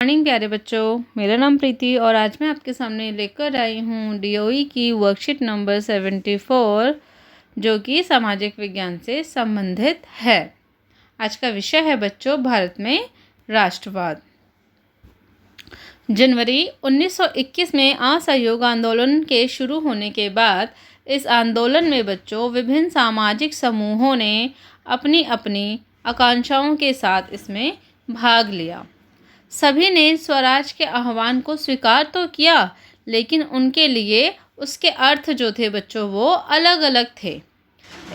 Morning प्यारे बच्चों, मेरा नाम प्रीति और आज मैं आपके सामने लेकर आई हूँ डीओई की वर्कशीट नंबर 74 जो कि सामाजिक विज्ञान से संबंधित है। आज का विषय है बच्चों भारत में राष्ट्रवाद। जनवरी 1921 में असहयोग आंदोलन के शुरू होने के बाद इस आंदोलन में बच्चों विभिन्न सामाजिक समूहों ने अपनी अपनी आकांक्षाओं के साथ इसमें भाग लिया। सभी ने स्वराज के आह्वान को स्वीकार तो किया, लेकिन उनके लिए उसके अर्थ जो थे बच्चों वो अलग अलग थे।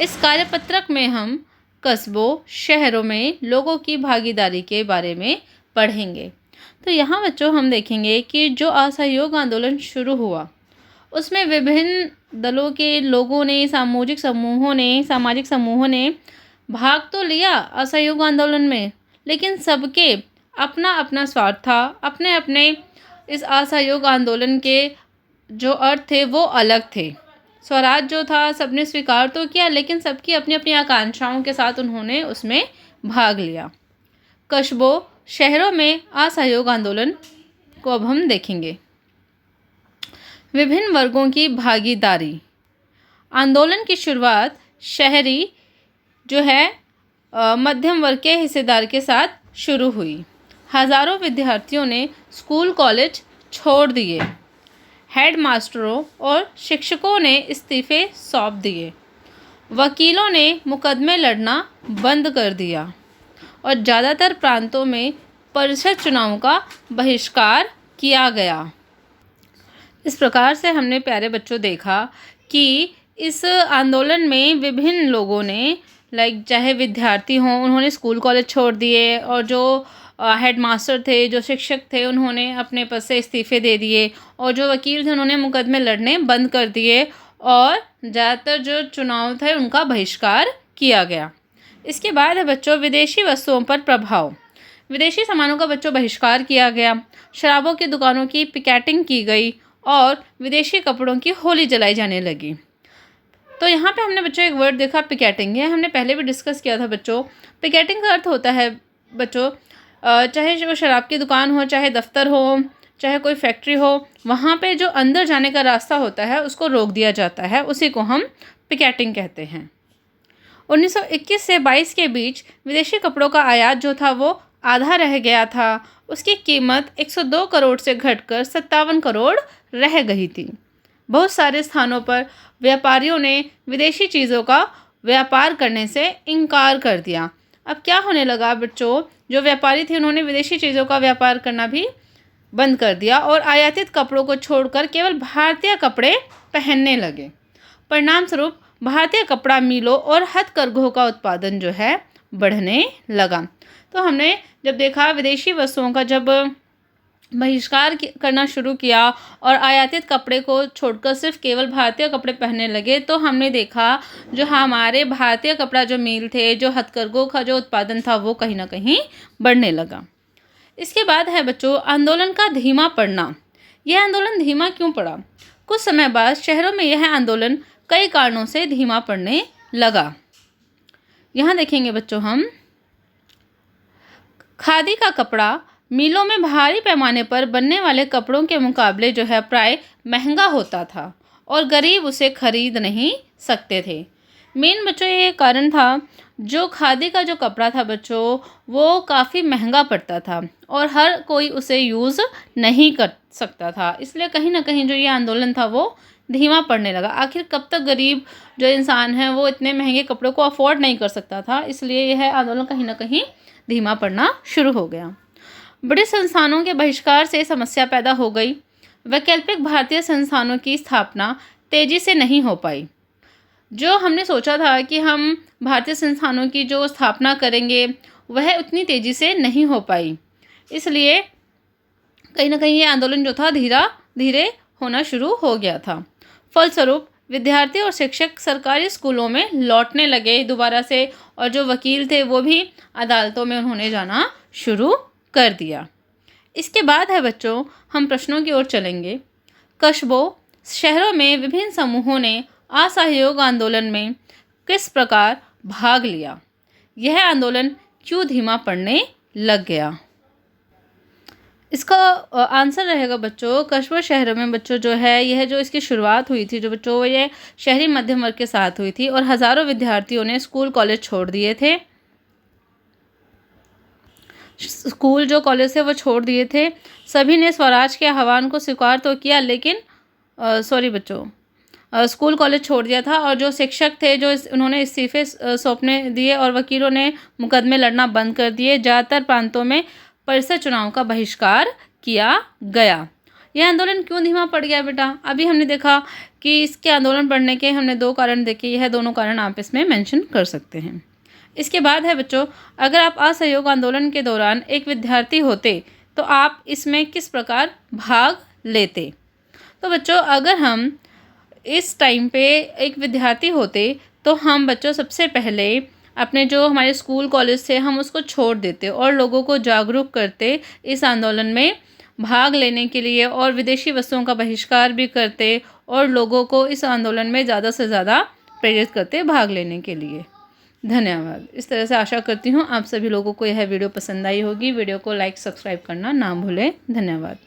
इस कार्यपत्रक में हम कस्बों, शहरों में लोगों की भागीदारी के बारे में पढ़ेंगे। तो यहाँ बच्चों हम देखेंगे कि जो असहयोग आंदोलन शुरू हुआ उसमें विभिन्न दलों के लोगों ने, सामाजिक समूहों ने भाग तो लिया असहयोग आंदोलन में, लेकिन सबके अपना अपना स्वार्थ था। अपने अपने इस असहयोग आंदोलन के जो अर्थ थे वो अलग थे। स्वराज जो था सबने स्वीकार तो किया, लेकिन सबकी अपनी अपनी आकांक्षाओं के साथ उन्होंने उसमें भाग लिया। कस्बों, शहरों में असहयोग आंदोलन को अब हम देखेंगे। विभिन्न वर्गों की भागीदारी। आंदोलन की शुरुआत शहरी जो है मध्यम वर्ग के हिस्सेदार के साथ शुरू हुई। हजारों विद्यार्थियों ने स्कूल कॉलेज छोड़ दिए। हेड मास्टरों और शिक्षकों ने इस्तीफे सौंप दिए। वकीलों ने मुकदमे लड़ना बंद कर दिया और ज़्यादातर प्रांतों में परिषद चुनावों का बहिष्कार किया गया। इस प्रकार से हमने प्यारे बच्चों देखा कि इस आंदोलन में विभिन्न लोगों ने चाहे विद्यार्थी हों, उन्होंने स्कूल कॉलेज छोड़ दिए, और जो हेड मास्टर थे, जो शिक्षक थे, उन्होंने अपने पद से इस्तीफे दे दिए, और जो वकील थे उन्होंने मुकदमे लड़ने बंद कर दिए, और ज़्यादातर जो चुनाव थे उनका बहिष्कार किया गया। इसके बाद है बच्चों विदेशी वस्तुओं पर प्रभाव। विदेशी सामानों का बच्चों बहिष्कार किया गया। शराबों की दुकानों की पिकेटिंग की गई और विदेशी कपड़ों की होली जलाई जाने लगी। तो यहाँ पे हमने बच्चों एक वर्ड देखा, पिकेटिंग। है हमने पहले भी डिस्कस किया था बच्चों। पिकेटिंग का अर्थ होता है बच्चों चाहे वो शराब की दुकान हो, चाहे दफ्तर हो, चाहे कोई फैक्ट्री हो, वहाँ पे जो अंदर जाने का रास्ता होता है उसको रोक दिया जाता है, उसी को हम पिकेटिंग कहते हैं। 1921 से 22 के बीच विदेशी कपड़ों का आयात जो था वो आधा रह गया था। उसकी कीमत 102 करोड़ से घटकर 57 करोड़ रह गई थी। बहुत सारे स्थानों पर व्यापारियों ने विदेशी चीज़ों का व्यापार करने से इनकार कर दिया। अब क्या होने लगा बच्चों, जो व्यापारी थे उन्होंने विदेशी चीज़ों का व्यापार करना भी बंद कर दिया और आयातित कपड़ों को छोड़कर केवल भारतीय कपड़े पहनने लगे। परिणाम स्वरूप भारतीय कपड़ा मिलों और हथकरघों का उत्पादन जो है बढ़ने लगा। तो हमने जब देखा विदेशी वस्तुओं का जब बहिष्कार करना शुरू किया और आयातित कपड़े को छोड़कर सिर्फ केवल भारतीय कपड़े पहनने लगे, तो हमने देखा जो हमारे भारतीय कपड़ा जो मिल थे, जो हथकरघों का जो उत्पादन था वो कहीं ना कहीं बढ़ने लगा। इसके बाद है बच्चों आंदोलन का धीमा पड़ना। यह आंदोलन धीमा क्यों पड़ा? कुछ समय बाद शहरों में यह आंदोलन कई कारणों से धीमा पड़ने लगा। यहाँ देखेंगे बच्चों हम खादी का कपड़ा मिलों में भारी पैमाने पर बनने वाले कपड़ों के मुकाबले जो है प्राय महंगा होता था और गरीब उसे खरीद नहीं सकते थे। मेन बच्चों ये कारण था, जो खादी का जो कपड़ा था बच्चों वो काफ़ी महंगा पड़ता था और हर कोई उसे यूज़ नहीं कर सकता था। इसलिए कहीं ना कहीं जो ये आंदोलन था वो धीमा पड़ने लगा। आखिर कब तक गरीब जो इंसान है वो इतने महंगे कपड़ों को अफोर्ड नहीं कर सकता था, इसलिए यह आंदोलन कहीं ना कहीं धीमा पड़ना शुरू हो गया। बड़े संस्थानों के बहिष्कार से समस्या पैदा हो गई। वैकल्पिक भारतीय संस्थानों की स्थापना तेजी से नहीं हो पाई। जो हमने सोचा था कि हम भारतीय संस्थानों की जो स्थापना करेंगे वह उतनी तेजी से नहीं हो पाई, इसलिए कहीं ना कहीं ये आंदोलन जो था धीरे धीरे होना शुरू हो गया था। फलस्वरूप विद्यार्थी और शिक्षक सरकारी स्कूलों में लौटने लगे दोबारा से, और जो वकील थे वो भी अदालतों में उन्होंने जाना शुरू कर दिया। इसके बाद है बच्चों हम प्रश्नों की ओर चलेंगे। कस्बों, शहरों में विभिन्न समूहों ने असहयोग आंदोलन में किस प्रकार भाग लिया? यह आंदोलन क्यों धीमा पड़ने लग गया? इसका आंसर रहेगा बच्चों, कस्बा शहरों में बच्चों जो है यह जो इसकी शुरुआत हुई थी जो बच्चों ये शहरी मध्यम वर्ग के साथ हुई थी और हज़ारों विद्यार्थियों ने स्कूल कॉलेज छोड़ दिए थे। स्कूल जो कॉलेज थे वो छोड़ दिए थे। सभी ने स्वराज के आह्वान को स्वीकार तो किया, लेकिन सॉरी बच्चों, स्कूल कॉलेज छोड़ दिया था और जो शिक्षक थे जो उन्होंने इस्तीफे सौंपने दिए और वकीलों ने मुकदमे लड़ना बंद कर दिए। ज़्यादातर प्रांतों में परिषद चुनाव का बहिष्कार किया गया। यह आंदोलन क्यों धीमा पड़ गया बेटा? अभी हमने देखा कि इसके आंदोलन बढ़ने के हमने 2 कारण देखे। यह दोनों कारण आप इसमें मेंशन कर सकते हैं। इसके बाद है बच्चों, अगर आप असहयोग आंदोलन के दौरान एक विद्यार्थी होते तो आप इसमें किस प्रकार भाग लेते? तो बच्चों, अगर हम इस टाइम पे एक विद्यार्थी होते तो हम बच्चों सबसे पहले अपने जो हमारे स्कूल कॉलेज थे हम उसको छोड़ देते और लोगों को जागरूक करते इस आंदोलन में भाग लेने के लिए, और विदेशी वस्तुओं का बहिष्कार भी करते और लोगों को इस आंदोलन में ज़्यादा से ज़्यादा प्रेरित करते भाग लेने के लिए। धन्यवाद। इस तरह से आशा करती हूँ आप सभी लोगों को यह वीडियो पसंद आई होगी। वीडियो को लाइक सब्सक्राइब करना ना भूलें। धन्यवाद।